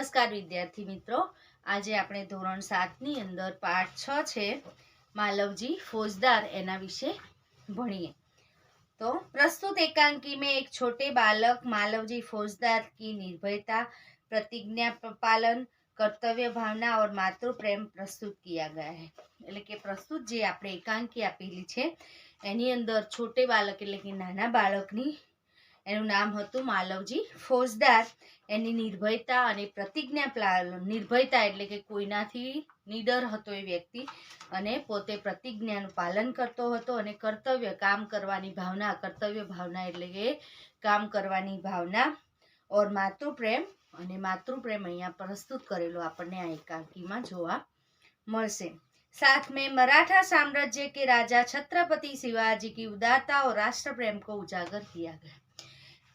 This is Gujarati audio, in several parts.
नमस्कार विद्यार्थी मित्रों, आज આપણે ધોરણ 7 ની અંદર પાઠ 6 છે मालवजी फौजदार एना विषे भणिए। तो प्रस्तुत एकांकी में एक छोटे बालक मालवजी फौजदार की निर्भयता, प्रतिज्ञा पालन, कर्तव्य भावना और मातृ प्रेम प्रस्तुत किया गया है। એટલે કે પ્રસ્તુત જે આપણે એકાંકી આપેલી છે એની અંદર छोटे बालक એટલે કે નાના બાળકની એનું નામ હતું માલવજી ફૌજદાર। એની નિર્ભયતા અને પ્રતિજ્ઞા પાલન, નિર્ભયતા એટલે કે કોઈનાથી નિડર હતો એ વ્યક્તિ અને પોતે પ્રતિજ્ઞાનું પાલન કરતો હતો અને કર્તવ્ય કામ કરવાની ભાવના, કર્તવ્ય ભાવના એટલે કે કામ કરવાની ભાવના और માતૃપ્રેમ અને માતૃપ્રેમ અહીંયા પ્રસ્તુત કરેલો આપણને આ એકાંકીમાં જોવા મળશે। साथ में मराठा साम्राज्य के राजा छत्रपति शिवाजी की उदारता और राष्ट्र प्रेम को उजागर किया गया।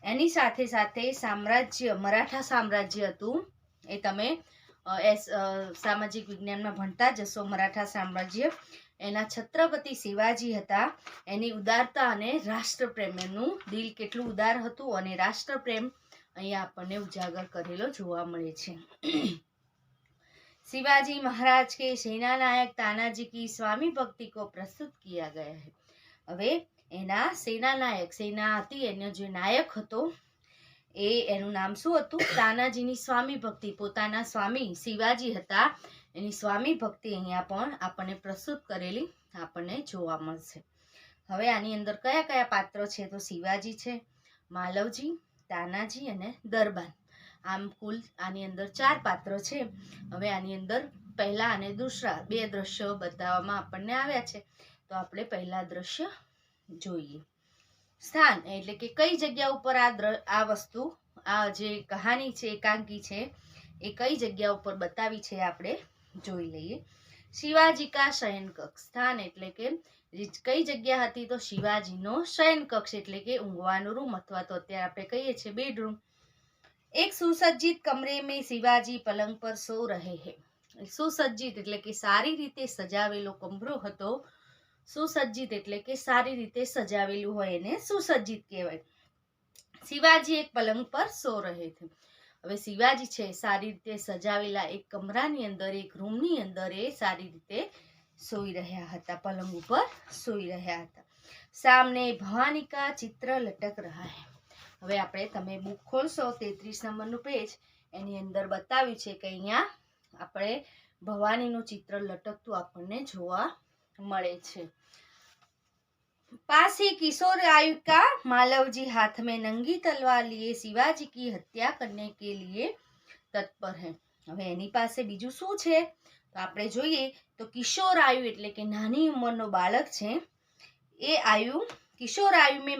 एनी साथे साथे साम्राज्य मराठा साम्राज्य हतुं ए तमे सामाजिक विज्ञान में भणता जशो। मराठा साम्राज्य एना छत्रपति शिवाजी हता, एनी उदारता अने राष्ट्रप्रेम, एमनुं दिल केटलुं उदार हतुं अने राष्ट्रप्रेम अहींया आपणे उजागर करेलो जोवा मळे छे। शिवाजी महाराज के सेना नायक तानाजी की स्वामी भक्ति को प्रस्तुत किया गया है। हवे एना सेना नायक, सेना हती एनो जे नायक हतो एनुं नाम शुं हतुं? तानाजीनी स्वामी भक्ति, पोताना स्वामी शिवाजी हता एनी स्वामी भक्ति अहींया पण आपणे प्रस्तुत करेली आपणे जोवा मळशे। हवे आनी अंदर कया कया पात्र छे? तो शिवाजी छे, मालवजी, तानाजी अने दरबान। आम कुल आनी अंदर 4 पात्र छे। हवे आनी अंदर पहला अने दूसरा बे दृश्यो बताववामां आपणने आव्या छे, तो आपणे पहला दृश्य जोईए। स्थान एटले के कई जग्या उपर आ वस्तु, आ जे कहानी छे, एकांकी छे, ए कई जग्या उपर बतावी छे आपणे जोई लईए। शिवाजी का शयन कक्ष, स्थान एटले के कई जग्या हती? तो शिवाजीनो शयन कक्ष एटले के ऊंघवानो रूम अथवा तो अत्यारे आपणे कहीए छे बेडरूम। एक सुसज्जित कमरे में शिवाजी पलंग पर सो रहे हैं। सुसज्जित एटले के सारी रीते सजावेलो कमरो हतो। सुसज्जित एटले के सारी रीते सजावेलुं होय एने सुसज्जित कहेवाय। शिवाजी एक पलंग पर सो रहे थे। हवे शिवाजी छे सारी रीते सजावेला एक कमरानी अंदर, एक रूमनी अंदर ए सारी रीते सोई रह्या हता, पलंग उपर सोई रह्या हता। सामने भवानी का चित्र लटक रहा है। हवे आपणे तमे बुक खोलशो 33 नंबरनुं पेज, एनी अंदर बताव्युं छे के अहींया आपणे भवानीनुं चित्र लटकतुं आपणने जोवा मळे छे। पास ही किशोर आयु का मालवजी हाथ में नंगी तलवार लिए शिवाजी की हत्या करने के लिए तत्पर है। हवे एनी पासे बीजुं शुं छे? तो आपणे जोईए तो किशोर आयु एटले के नानी उंमरनो बाळक छे। ए आयु, किशोर आयु में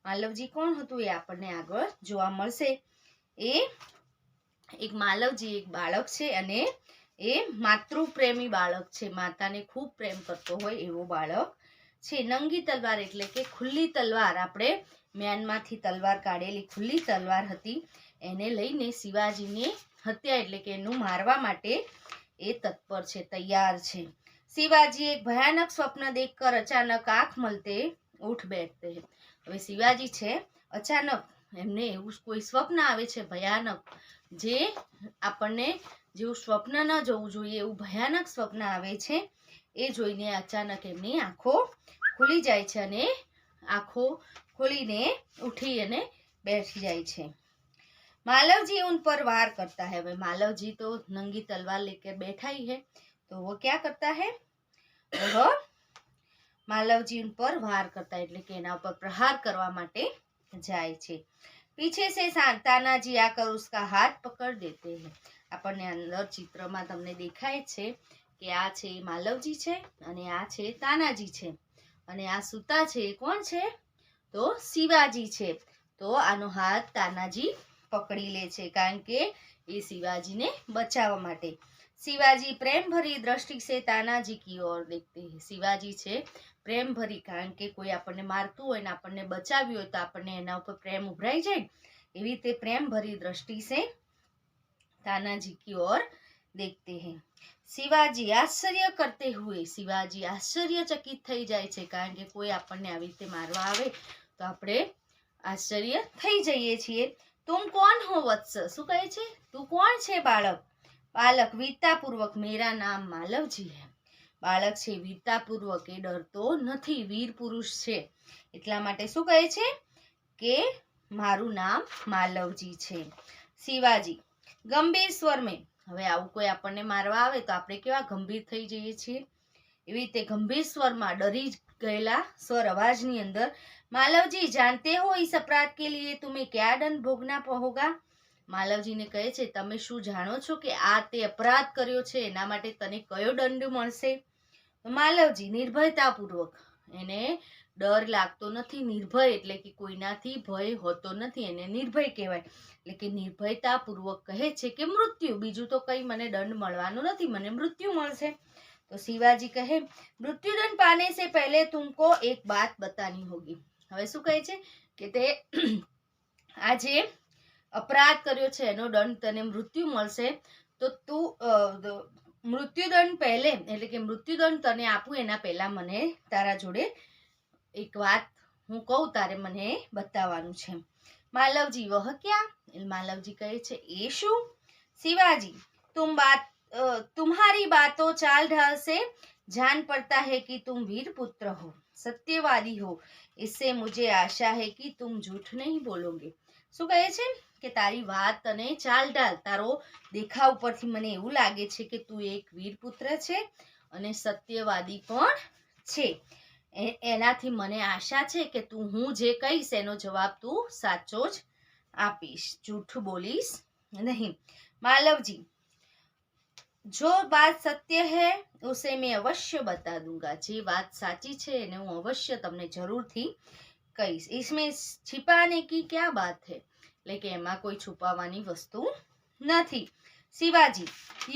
मालवजी कोण हतुं ए आपणने आगळ जोवा मळशे। ए एक मालवजी एक बाळक छे अने ए मातृप्रेमी बाळक छे, माताने खूब प्रेम करतो होय एवो बाळक छे। नंगी तलवार एटले के खुल्ली तलवार, आपणे म्यानमांथी तलवार काढेली खुल्ली तलवार हती, एने लईने शिवाजीने हत्या एटले के एनुं मारवा माटे ए तत्पर छे, तैयार छे। शिवाजी एक भयानक स्वप्न देखकर अचानक आंख मलते उठ बैठते हैं। हवे शिवाजी छे अचानक एमने एवुं कोई स्वप्न आवे छे भयानक, जे आपणने जेवुं स्वप्न न जोवुं जोईए एवुं भयानक स्वप्न आवे छे। ए जोईने अचानक एमनी आंखो खुली जाय छे अने आंखो खोलीने उठी अने बैठी जाय छे। मालवजी उन पर वार करता है। वे मालवजी तो नंगी तलवार लेकर बैठा ही है, तो वो क्या करता है? वो मालवजी उन पर वार करता है, એટલે કે એના ઉપર પ્રહાર કરવા માટે જાય છે। पीछे से तानाजी आकर उसका हाथ पकड़ देते हैं। આપણને અંદર ચિત્રમાં તમને દેખાય છે કે આ છે માલવજી છે અને આ છે તાનાજી છે અને આ સૂતા છે કોણ છે? તો શિવાજી છે। તો આનો હાથ તાનાજી પકડી લે છે કારણ કે એ શિવાજીને બચાવવા માટે। शिवाजी प्रेम भरी दृष्टि से तानाजी की ओर देखते हैं। शिवाजी छे प्रेम भरी, कारण के कोई आपने मारतुं होय ने आपने बचाव्युं होय तो आपने एना उपर प्रेम उभराई जाय, एवी रीते प्रेम भरी दृष्टि से तानाजी की ओर देखते हैं। शिवाजी आश्चर्य करते हुए, शिवाजी आश्चर्यचकित थई जाय छे, कारण के कोई आपने आवी रीते मारवा आवे तो आपणे आश्चर्य थई जईए छीए। તુમ કોણ હો વત્સ, શું કહે છે? તું કોણ છે બાળક? બાલક વીરતાપૂર્વક, મેરા નામ માલવજી હૈ. બાળક છે વીરતાપૂર્વક, એ ડરતો નથી, વીર પુરુષ છે એટલા માટે શું કહે છે કે મારું નામ માલવજી છે. શિવાજી ગંભીર સ્વર મેં, હવે આવું કોઈ આપણને મારવા આવે તો આપણે કેવા ગંભીર થઈ જઈએ છીએ, એવી રીતે ગંભીર સ્વરમાં ડરી ગયેલા સ્વર અવાજની અંદર, मालवजी जानते हो इस अपराध के लिए तुम्हें क्या दंड भोगना होगा. માલવજીને કહે છે તમે શું જાણો છો કે આ તે અપરાધ કર્યો છે એના માટે તને કયો દંડ મળશે. માલવજી નિર્ભયતાપૂર્વક, એને ડર લાગતો નથી, નિર્ભય એટલે કે કોઈનાથી ભય હોતો નથી, એને નિર્ભય કહેવાય. એટલે કે નિર્ભયતાપૂર્વક કહે છે કે મૃત્યુ, બીજું તો કઈ મને દંડ મળવાનું નથી, મને મૃત્યુ મળશે. તો શિવાજી કહે મૃત્યુદંડ પાને સે પહેલે તુમકો એક બાત બતાની હોગી. હવે શું કહે છે કે તે આ જે અપરાધ કર્યો છે એનો દંડ તને મૃત્યુ મળશે, તો તું મૃત્યુદંડ પહેલે એટલે કે મૃત્યુદંડ તને આપું એના પહેલા મને તારા જોડે એક વાત હું કહું, તારે મને બતાવવાનું છે. માલવજી વહ ક્યાં, માલવજી કહે છે એ શું. શિવાજી तुम्हारी बातों चाल ढाल से जान पड़ता है कि तुम वीर पुत्र हो, सत्यवादी हो, इससे मुझे आशा है कि तुम झूठ नहीं बोलोगे. શું કહે છે કે તારી વાત અને ચાલ ઢાલ, તારો દેખાવ પરથી મને એવું લાગે છે કે તું એક વીર પુત્ર છે અને સત્યવાદી પણ છે. એનાથી મને આશા છે કે તું હું જે કહીશ એનો જવાબ તું સાચો જ આપીશ, જૂઠું બોલીશ નહીં. માલવજી जो बात सत्य है उसे मैं अवश्य बता दूंगा. જે વાત સાચી છે એને હું અવશ્ય તમને જરૂરથી કહીશ. इसमें छिपाने की क्या बात है, એટલે કે એમાં કોઈ છુપાવવાની વસ્તુ નથી. शिवाजी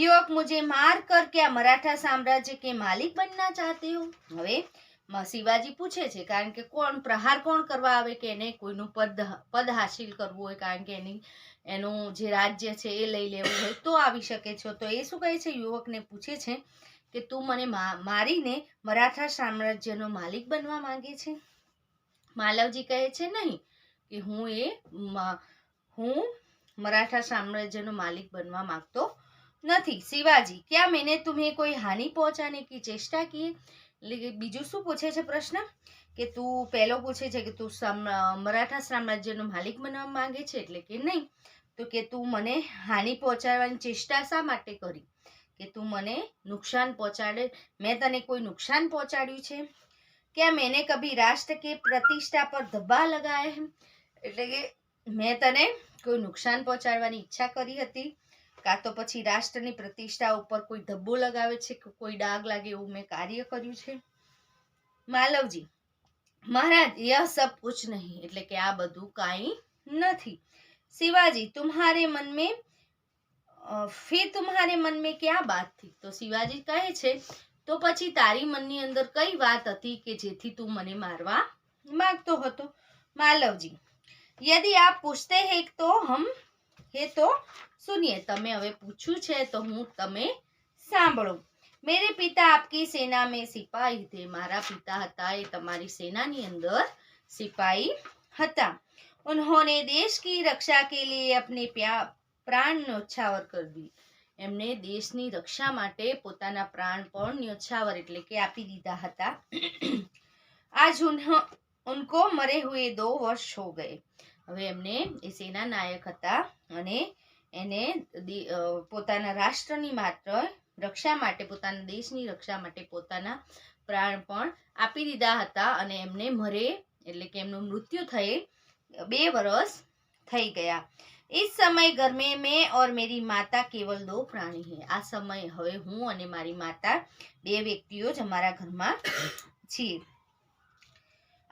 युवक मुझे मार कर क्या मराठा साम्राज्य के मालिक बनना चाहते हो. હવે શિવાજી પૂછે છે કારણ કે કોણ પ્રહાર કોણ કરવા આવે કે એને કોઈનું પદ હાસિલ કરવું હોય, કારણ કે એનું જે રાજ્ય છે એ લઈ લેવું હોય તો આવી શકે છે. તો એ શું કહે છે, યુવકને પૂછે છે કે તું મને મારીને મરાઠા સામ્રાજ્યનો માલિક બનવા માંગે છે. માલવજી કહે છે નહીં કે હું મરાઠા સામ્રાજ્યનો માલિક બનવા માંગતો નથી. શિવાજી क्या मैंने तुम्हें कोई हानि पहुंचाने की चेष्टा की. એટલે બીજું શું પૂછે છે પ્રશ્ન કે તું પહેલો પૂછે છે કે તું મરાઠા સામ્રાજ્યનો માલિક બનવા માંગે છે, એટલે કે નહીં. તો કે તું મને હાનિ પહોંચાડવાની ચેષ્ટા શા માટે કરી, કે તું મને નુકસાન પહોંચાડે, મેં તને કોઈ નુકસાન પહોંચાડ્યું છે. क्या मैंने कभी राष्ट्र के प्रतिष्ठा पर धब्बा लगाया है. એટલે કે મેં તને કોઈ નુકસાન પહોંચાડવાની ઈચ્છા કરી હતી, કાં તો પછી રાષ્ટ્રની પ્રતિષ્ઠા ઉપર કોઈ ધબ્બો લગાવે છે કે કોઈ ડાઘ લાગે એવું મેં કાર્ય કર્યું છે. માલવજી મહારાજ યહ સબ કુછ નહીં, એટલે કે આ બધું કાંઈ નથી. શિવાજી तुम्हारे मन में क्या बात थी. તો શિવાજી કહે છે તો પછી તારી મનની અંદર કઈ વાત હતી કે જેથી તું મને મારવા માંગતો હતો. માલવજી यदि आप पूछते हैं तो हम है तो सुनिए. તમે હવે પૂછ્યું છે તો હું તમે સાંભળો. मेरे पिता आपकी सेना में सिपाही थे. મારા પિતા હતા એ તમારી સેનાની અંદર સિપાહી હતા. उन्होंने देश की रक्षा के लिए अपने प्राण न्योछावर कर दी. એમને દેશની રક્ષા માટે પોતાના પ્રાણ પણ ન્યોછાવર એટલે કે આપી દીધા હતા. आज उनको मरे हुए 2 वर्ष हो गए. હવે એમને એ સેના નાયક હતા અને એને પોતાના રાષ્ટ્રની માત્ર રક્ષા માટે, પોતાના દેશની રક્ષા માટે પોતાના પ્રાણ પણ આપી દીધા હતા અને એમને મરે એટલે કે એમનું મૃત્યુ થયે 2 વર્ષ થઈ ગયા. इस समय घर में मैं और मेरी माता केवल 2 प्राणी हैं. આ સમય હવે હું અને મારી માતા 2 વ્યક્તિઓ જ અમારા ઘરમાં છીએ.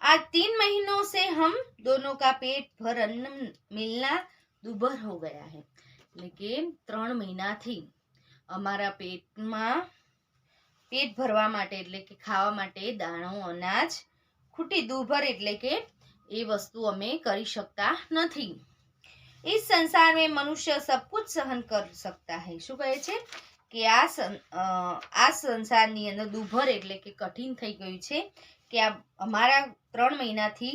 आज 3 महीनों से हम दोनों का पेट भर अन्न मिलना दुभर हो गया है. એટલે કે 3 મહિનાથી અમારા પેટમાં પેટ ભરવા માટે એટલે કે ખાવા માટે દાણો અનાજ ખૂટી, દુભર એટલે કે એ વસ્તુ અમે કરી શકતા નથી. इस संसार में मनुष्य सब कुछ सहन कर सकता है. શું કહે છે કે આ સંસારની અંદર દુભર એટલે કે કઠિન થઈ ગયું છે કે આ અમારા 3 મહિનાથી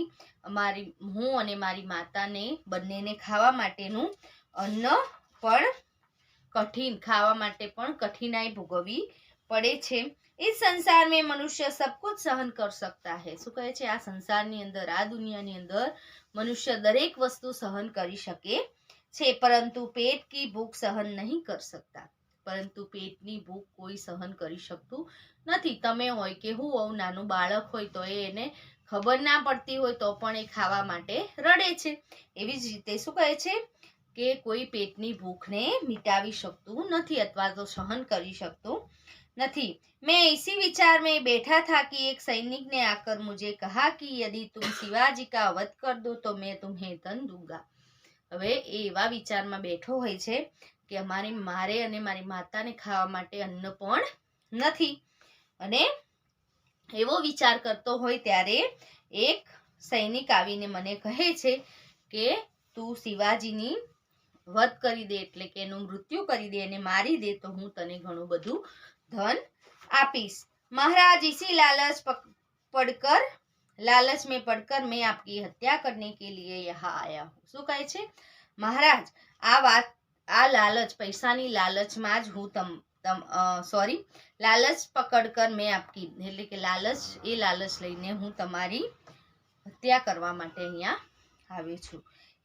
હું અને મારી માતાને બંનેને ખાવા માટેનું અન્ન પણ ખાવા માટે પણ कठिनाई ભોગવવી પડે છે। इस संसार में मनुष्य सब कुछ सहन कर सकता है। શું કહે છે? આ સંસારની અંદર, આ દુનિયાની અંદર મનુષ્ય દરેક વસ્તુ સહન કરી શકે છે, પરંતુ પેટ की भूख सहन नहीं कर सकता। પરંતુ પેટની ભૂખ કોઈ સહન કરી શકતું નથી। તમે હોય કે હું હોઉં, નાનું બાળક હોય તો એને ખબર ના પડતી હોય તો પણ એ ખાવા માટે રડે છે। એવી જ રીતે શું કહે છે કે કોઈ પેટની ભૂખને મિટાવી શકતું નથી અથવા તો સહન કરી શકતું नहीं। मैं इसी विचार में बैठा था कि एक सैनिक ने आकर मुझे कहा कि यदि तुम शिवाजी का वध कर दो तो मैं तुम्हें धन दूंगा। હવે એ એવા વિચારમાં બેઠો હોય છે કે મારે અને મારી માતાને ખાવા માટે અન્ન પણ નથી, અને એવો વિચાર કરતો હોય ત્યારે એક સૈનિક આવીને મને કહે છે કે તું શિવાજીની વધ કરી દે, એટલે કે એનું મૃત્યુ કરી દે, એને મારી દે તો હું તને ઘણું બધું धन आपीस। महाराज इसी लालच में पड़कर मैं आपकी हत्या करने के लिए यहाँ आया हूँ। શું કહે છે? મહારાજ, આ લાલચ, પૈસાની લાલચમાં જ હું લાલચ પકડકર મેં આપકી, એટલે કે લાલચ લઈને હું તમારી હત્યા કરવા માટે અહીંયા આવ્યો છું।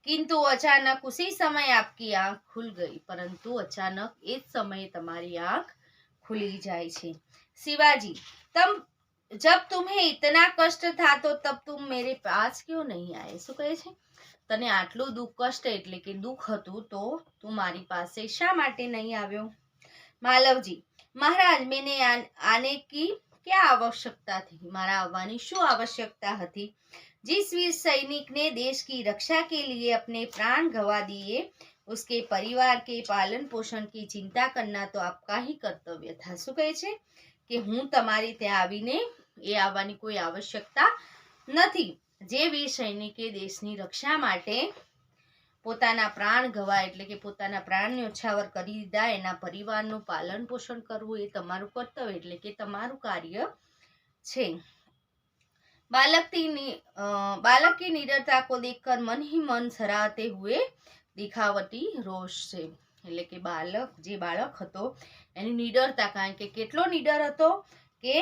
किंतु अचानक उसी समय आपकी आंख खुल गई, परंतु अचानक એ જ સમયે તમારી આંખ खुली जाए छे। शिवाजी, जब तुम्हें इतना कष्ट था तो तब तुम मेरे पास क्यों नहीं आए? શું કહે છે? તને આટલું કષ્ટ એટલે કે દુઃખ હતું તો તું મારી પાસે શા માટે નહીં આવ્યો? માલવજી, महाराज मैंने आने की क्या आवश्यकता थी? મારા આવવાની શું આવશ્યકતા હતી? जिस वीर सैनिक ने देश की रक्षा के लिए अपने प्राण गवा दिए, उसके परिवार के पालन पोषण की चिंता करना तो आपका ही कर्तव्य था। શું કહે છે કે હું તમારી ત્યાં આવીને આવવાની કોઈ આવશ્યકતા નથી। જે વીર સૈનિકે દેશની રક્ષા માટે પોતાના પ્રાણ ગવા, એટલે કે પોતાના પ્રાણ ન્યોછાવર કરી દીધા, એના પરિવારનું પાલન પોષણ કરવું એ તમારું કર્તવ્ય, એટલે કે તમારું કાર્ય છે। बालक की निडरता को देखकर मन ही मन सराहते हुए दिखावटी रोष से, એટલે કે જે બાળક હતો એની નિડરતા, કારણ કે કેટલો નિડર હતો કે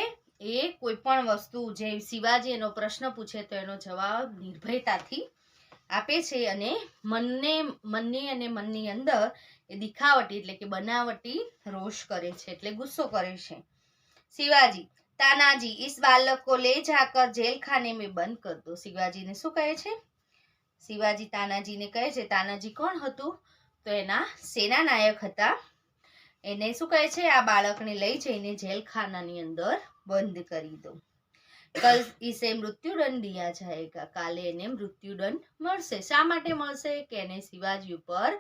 એ કોઈ પણ વસ્તુ, જે શિવાજી એનો પ્રશ્ન પૂછે તો એનો જવાબ નિર્ભયતાથી આપે છે, અને મનની અંદર એ દિખાવટી એટલે કે બનાવટી રોષ કરે છે, એટલે ગુસ્સો કરે છે। શિવાજી, तानाजी, इस बालक को ले जाकर जेल खाने में बंद कर दो। शिवाजी ने શું કહે છે? શિવાજી તાનાજીને કહે છે, તાનાજી કોણ હતું? તો એના સેના નાયક હતા। એને શું કહે છે? આ બાળકને લઈ જઈને જેલખાનાની અંદર બંધ કરી દો। कल इसे मृत्युदंड दिया जाएगा, કાલે એને મૃત્યુદંડ મળશે। શા માટે મળશે? કે એને શિવાજી ઉપર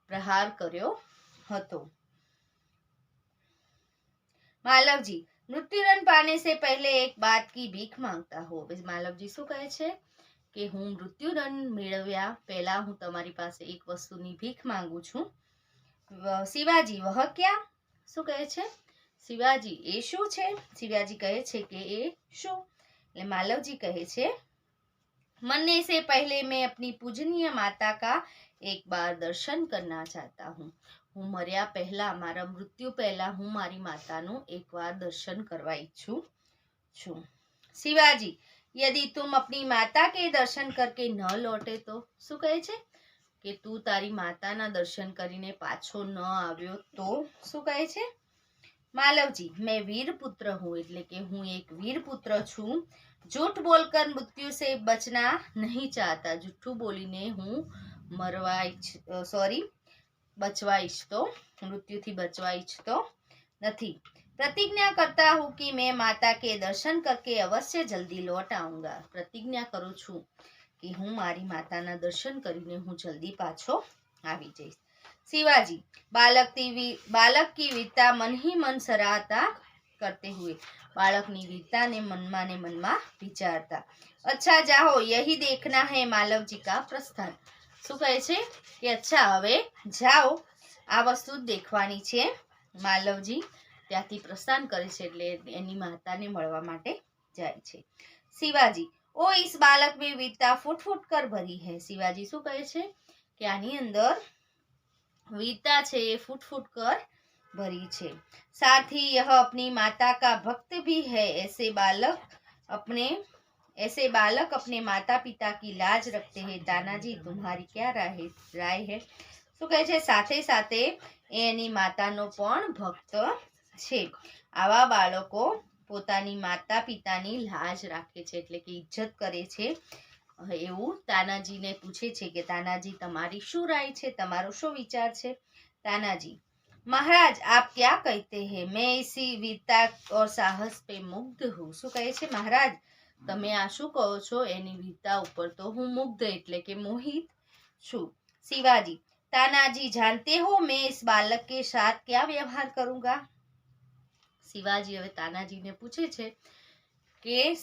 પ્રહાર કર્યો હતો। માલવજી, मृत्युदंड पाने से पहले एक बात की भीख मांगता हो। मालवजी શું કહે છે કે હું મૃત્યુદંડ મેળવ્યા પહેલા હું તમારી પાસે એક વસ્તુની ભીખ માંગુ છું। શિવાજી, વહ ક્યા? શું કહે છે? શિવાજી, એ શું છે? શિવાજી કહે છે કે એ શું? એટલે માલવજી કહે છે, मरने से पहले मैं अपनी पूजनीय माता का एक बार दर्शन करना चाहता हूँ। હું મર્યા પહેલા, મારા મૃત્યુ પહેલા હું મારી માતાનું એકવાર દર્શન કરવા ઈચ્છું છું। શિવાજી, यदि तुम अपनी माता के दर्शन करके न लौटे तो? શું કહે છે કે તું તારી માતાના દર્શન કરીને પાછો ન આવ્યો તો? શું કહે છે? માલવજી, मैं वीर पुत्र हूँ, એટલે કે હું એક વીર પુત્ર છું। झूठ बोलकर मृत्यु से बचना नहीं चाहता, જૂઠું બોલીને હું बचवा इच्छतो, मृत्युथी बचवा इच्छतो नहीं। प्रतिज्ञा करता हूँ कि मैं माता के दर्शन करके अवश्य जल्दी लौट आऊंगा। प्रतिज्ञा करूँ छू कि हूँ मारी माताना दर्शन करीने हूँ जल्दी पाछो आवी जईश। शिवाजी, बालक की वीरता मन ही मन सराहता करते हुए, बालकनी वीरता ने मनमा विचारता। अच्छा जाओ, यही देखना है मालव जी का प्रस्थान। શું કહે છે કે અચ્છા હવે જાઓ, આ વસ્તુ દેખવાની છે। માલવજી ત્યાંથી પ્રસ્થાન કરે છે, એટલે એની માતાને મળવા માટે જાય છે। शिवाजी ओ इस बालक में वीरता फुट फुट कर भरी है। शिवाजी શું કહે છે કે આની અંદર वीरता છે એ फुट फुट कर भरी છે। साथ ही यह अपनी माता का भक्त भी है। ऐसे बालक अपने माता पिता की लाज रखते हैं। तानाजी तुम्हारी क्या राय है? શું કહે છે સાથે સાથે એની માતાનો પણ ભક્ત છે। આવા બાળકો પોતાની માતા પિતાની લાજ રાખે છે એટલે કે ઇજ્જત કરે છે। એવું તાનાજીને પૂછે છે કે તાનાજી તમારી શું રાય છે, તમારો શું વિચાર છે? तानाजी महाराज आप क्या कहते हैं? मैं इसी वीरता और साहस पे मुग्ध हूँ। શું કહે છે મહારાજ તમે આ શું કહો છો? એની વીરતા ઉપર તો હું મુગ્ધ એટલે કે મોહિત છું। शिवाजी तानाजी जानते हो मैं इस बालक के साथ क्या व्यवहार करूंगा? शिवाजी હવે તાનાજીને પૂછે છે કે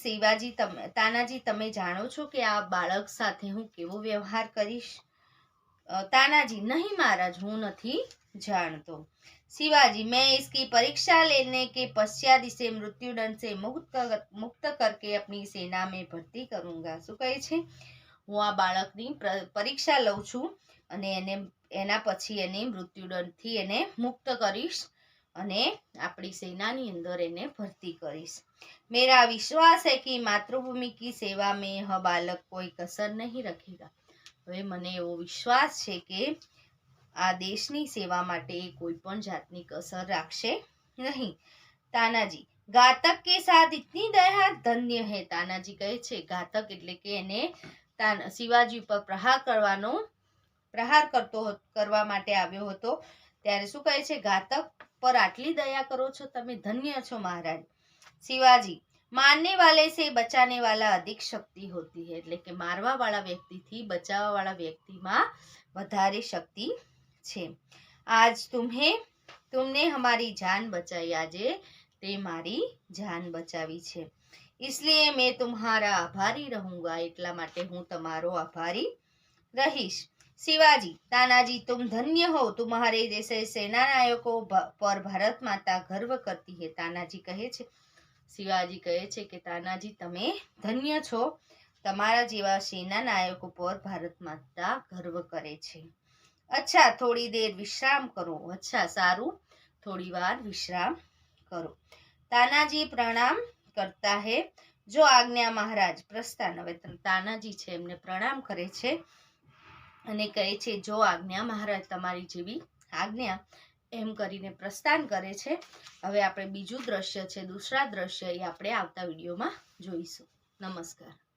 તાનાજી તમે જાણો છો કે આ બાળક સાથે હું કેવો વ્યવહાર કરીશ? तानाजी नहीं महाराज हूँ नहीं जानतो। शिवाजी मैं इसकी परीक्षा लेने के पश्चात इसे मृत्युदंड से मुक्त करके अपनी सेना में भर्ती करूंगा। શું કહે છે હું આ બાળકની પરીક્ષા લઉં છું અને એના પછી એને મૃત્યુદંડથી એને મુક્ત કરીશ અને આપણી સેનાની અંદર એને ભરતી કરીશ। मेरा विश्वास है कि मातृभूमि की सेवा में यह बालक कोई कसर नहीं रखेगा। હવે મને એવો વિશ્વાસ છે કે આ દેશની સેવા માટે કોઈ પણ જાતની કસર રાખશે નહીં। તાનાજી ઘાતક કે સાથ ઇતની દયા ધન્ય હે। તાનાજી કહે છે ઘાતક એટલે કે એને શિવાજી ઉપર પ્રહાર કરવા માટે આવ્યો હતો ત્યારે શું કહે છે ઘાતક પર આટલી દયા કરો છો તમે, ધન્ય છો મહારાજ। शिवाजी मारने वाले से बचाने वाला अधिक शक्ति होती है એટલે કે મારવા વાળા વ્યક્તિથી બચાવવા વાળા વ્યક્તિમાં વધારે શક્તિ છે। आज तुमने हमारी जान बचाई। આજે તે મારી જાન બચાવી છે। इसलिए मैं तुम्हारा आभारी रहूंगा। એટલા માટે હું તમારો આભારી રહીશ। शिवाजी तानाजी तुम धन्य हो। तुम्हारे जैसे सेनानायकों पर भारत माता गर्व करती है। तानाजी કહે છે શિવાજી કહે છે કે તાનાજી તમે ધન્ય છો, તમારા જેવા સેના નાયકો પર ભારત માતા ગર્વ કરે છે। अच्छा थोड़ी देर विश्राम करो। अच्छा सारू थोड़ी बार विश्राम करो। तानाजी प्रणाम करता है। जो आज्ञा महाराज प्रस्थान। હવે તાનાજી છે એમને પ્રણામ કરે છે અને કહે છે જો આજ્ઞા મહારાજ તમારી જેવી આજ્ઞા એમ કરીને પ્રસ્થાન કરે છે। હવે આપણે બીજું દ્રશ્ય છે, દૂસરા દ્રશ્ય એ આપણે આવતા વિડીયોમાં જોઈશું। નમસ્કાર।